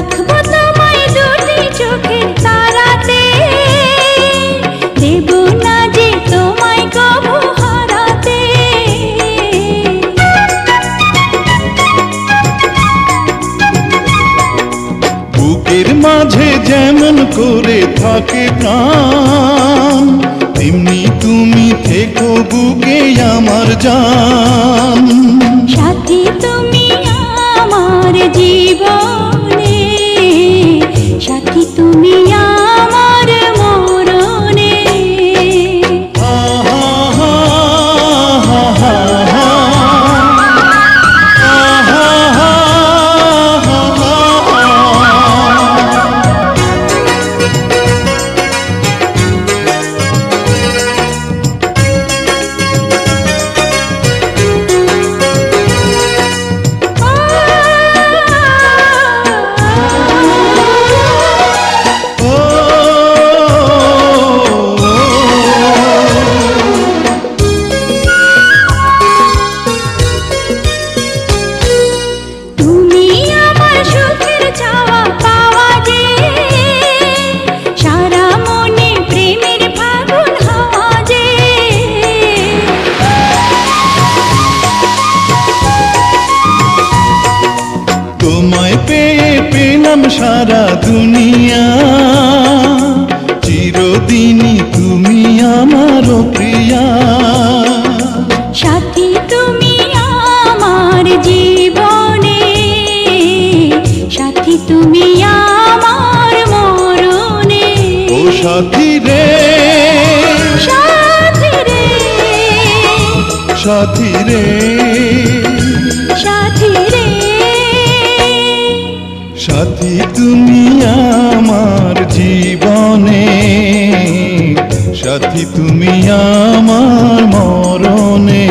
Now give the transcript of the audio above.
রাখবো তোমায় দুটি চোখের তারাতে, দেব না যে তোমায় কবু হারাতে। বুকের মাঝে যেমন করে থাকে প্রাণ, তেমনি তুমি থেকো বুকে আমার জান। সাথী তুমি আমার জীবনে, সাথী তুমি আমার মরণে। তোমায় পেয়ে পেলাম সারা দুনিয়া, চিরদিনই তুমি আমার প্রিয়া। সাথী তুমি আমার জীবনে, সাথী তুমি আমার মরণে। ও সাথী রে, সাথী রে, সাথী রে, সাথী রে। সাথী তুমি আমার জীবনে, সাথী তুমি আমার মরণে।